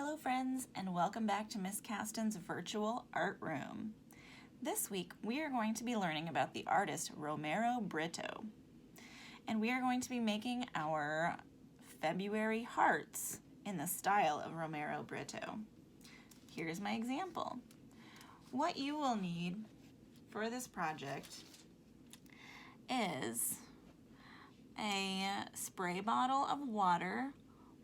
Hello friends, and welcome back to Miss Kasten's virtual art room. This week we are going to be learning about the artist Romero Britto, and we are going to be making our February hearts in the style of Romero Britto. Here's my example. What you will need for this project is a spray bottle of water,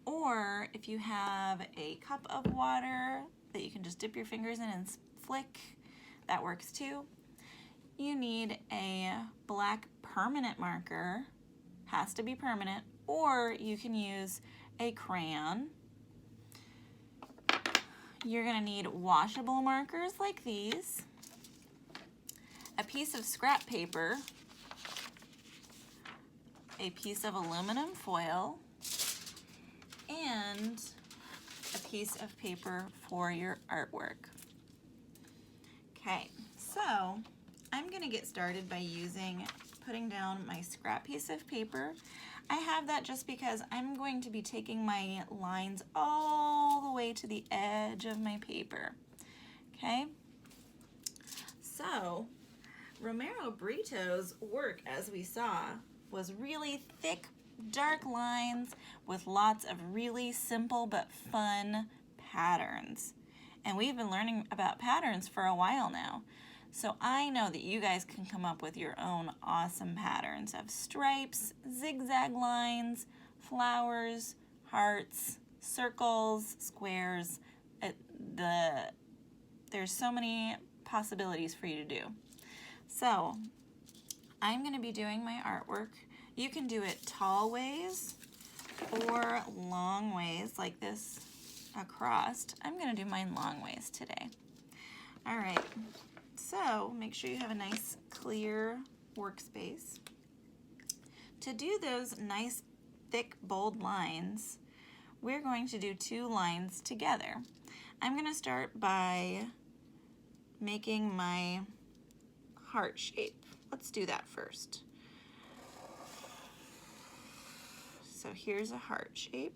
or if you have a cup of water that you can just dip your fingers in and flick, that works too. You need a black permanent marker, has to be permanent, or you can use a crayon. You're gonna need washable markers like these, a piece of scrap paper, a piece of aluminum foil, and a piece of paper for your artwork. Okay, so I'm gonna get started by putting down my scrap piece of paper. I have that just because I'm going to be taking my lines all the way to the edge of my paper. Okay, so Romero Britto's work, as we saw, was really thick, dark lines with lots of really simple but fun patterns. And we've been learning about patterns for a while now. So I know that you guys can come up with your own awesome patterns of stripes, zigzag lines, flowers, hearts, circles, squares. There's so many possibilities for you to do. So I'm going to be doing my artwork. You can do it tall ways or long ways like this across. I'm going to do mine long ways today. All right, so make sure you have a nice clear workspace. To do those nice thick bold lines, we're going to do two lines together. I'm going to start by making my heart shape. Let's do that first. So here's a heart shape.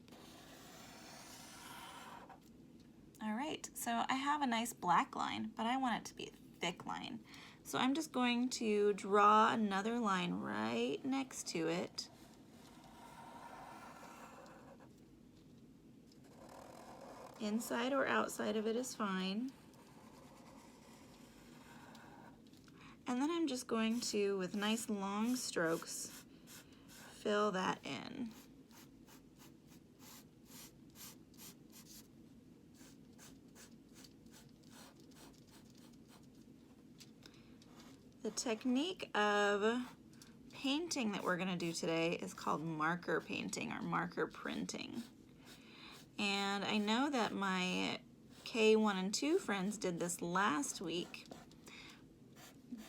All right, so I have a nice black line, but I want it to be a thick line. So I'm just going to draw another line right next to it. Inside or outside of it is fine. And then I'm just going to, with nice long strokes, fill that in. The technique of painting that we're going to do today is called marker painting or marker printing. And I know that my K1 and 2 friends did this last week,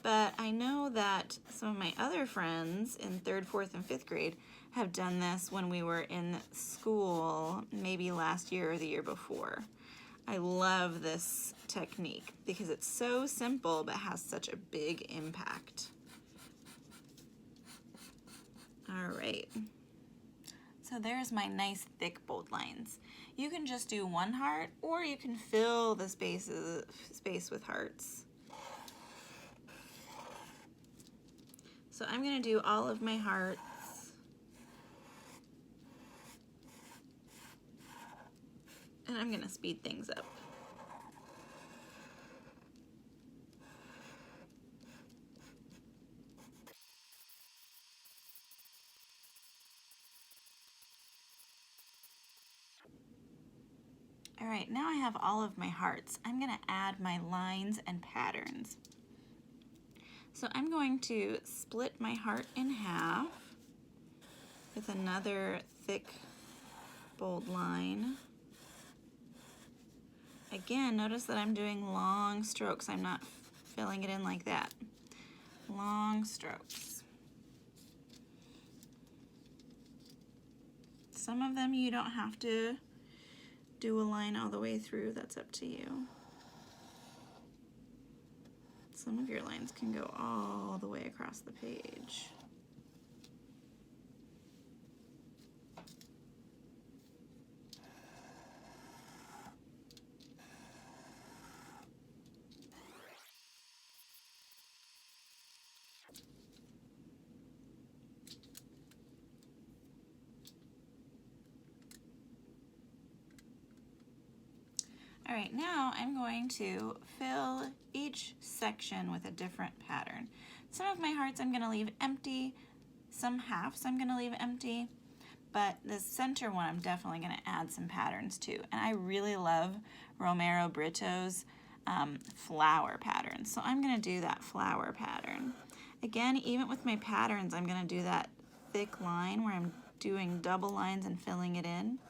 but I know that some of my other friends in 3rd, 4th, and 5th grade have done this when we were in school, maybe last year or the year before. I love this technique because it's so simple but has such a big impact. All right, so there's my nice thick bold lines. You can just do one heart, or you can fill the space with hearts. So I'm going to do all of my hearts. And I'm going to speed things up. All right, now I have all of my hearts. I'm going to add my lines and patterns. So I'm going to split my heart in half with another thick, bold line. Again, notice that I'm doing long strokes. I'm not filling it in like that. Long strokes. Some of them you don't have to do a line all the way through. That's up to you. Some of your lines can go all the way across the page. All right, now I'm going to fill each section with a different pattern. Some of my hearts I'm going to leave empty, some halves I'm going to leave empty, but the center one I'm definitely going to add some patterns to. And I really love Romero Britto's flower pattern, so I'm going to do that flower pattern. Again, even with my patterns, I'm going to do that thick line where I'm doing double lines and filling it in.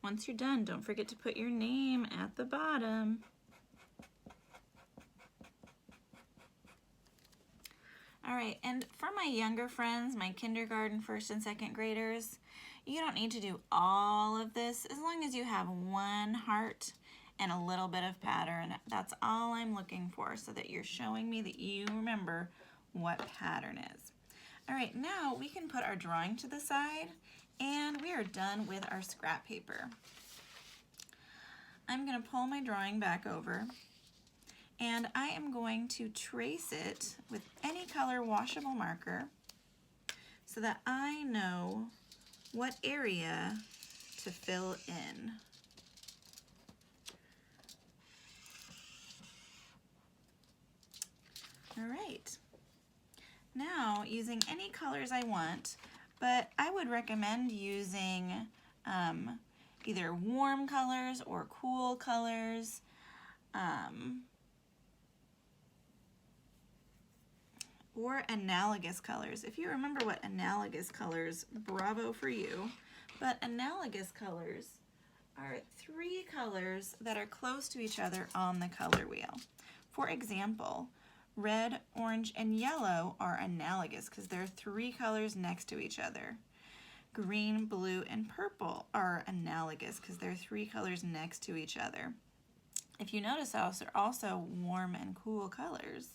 Once you're done, don't forget to put your name at the bottom. All right, and for my younger friends, my kindergarten, first and second graders, you don't need to do all of this. As long as you have one heart and a little bit of pattern, that's all I'm looking for, so that you're showing me that you remember what pattern is. All right, now we can put our drawing to the side, and we are done with our scrap paper. I'm going to pull my drawing back over, and I am going to trace it with any color washable marker so that I know what area to fill in. All right. Now, using any colors I want, but I would recommend using either warm colors or cool colors. Or analogous colors. If you remember what analogous colors, bravo for you. But analogous colors are 3 colors that are close to each other on the color wheel. For example, red, orange, and yellow are analogous because they're 3 colors next to each other. Green, blue, and purple are analogous because they're 3 colors next to each other. If you notice, those are also warm and cool colors.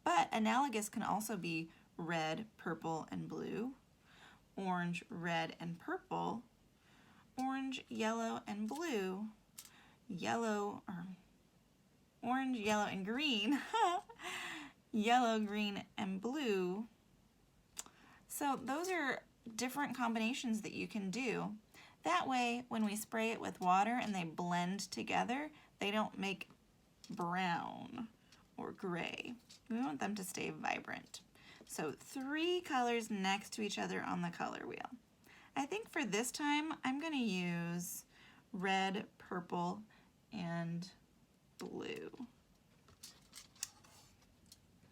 But analogous can also be red, purple, and blue, orange, red, and purple, orange, yellow, and blue, orange, yellow, and green, yellow, green, and blue. So those are different combinations that you can do. That way, when we spray it with water and they blend together, they don't make brown or gray. We want them to stay vibrant. So 3 colors next to each other on the color wheel. I think for this time, I'm going to use red, purple, and blue.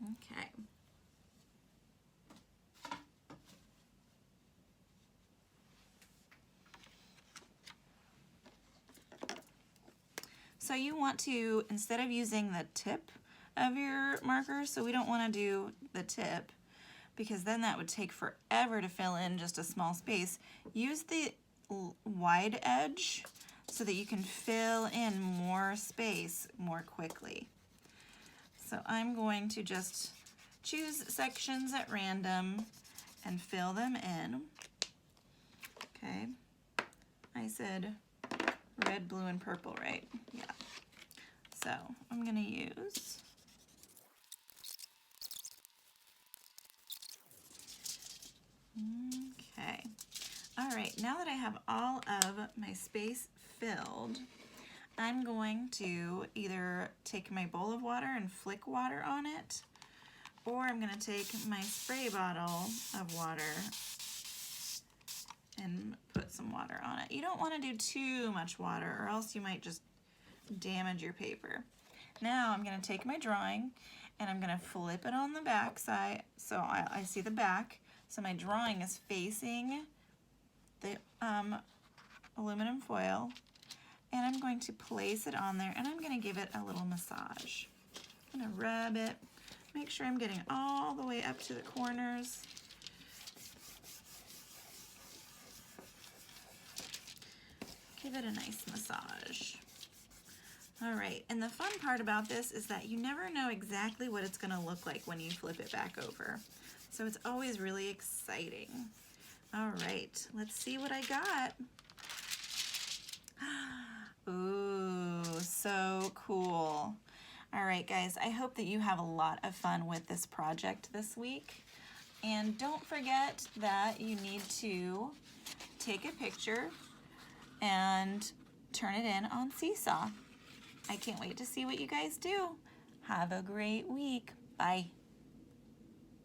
Okay. So you want to, instead of using the tip of your marker, so we don't want to do the tip because then that would take forever to fill in just a small space. Use the wide edge so that you can fill in more space more quickly. So I'm going to just choose sections at random and fill them in. Okay, I said red, blue, and purple, right? Yeah. So I'm going to use okay. All right, now that I have all of my space filled, I'm going to either take my bowl of water and flick water on it, or I'm going to take my spray bottle of water and put some water on it. You don't want to do too much water or else you might just damage your paper. Now I'm going to take my drawing and I'm going to flip it on the back side so I see the back. So my drawing is facing the aluminum foil, and I'm going to place it on there and I'm going to give it a little massage. I'm going to rub it, make sure I'm getting all the way up to the corners. Give Give it a nice massage. All right, and the fun part about this is that you never know exactly what it's gonna look like when you flip it back over. So it's always really exciting. All right, let's see what I got. Ooh, so cool. All right, guys, I hope that you have a lot of fun with this project this week. And don't forget that you need to take a picture and turn it in on Seesaw. I can't wait to see what you guys do. Have a great week. Bye.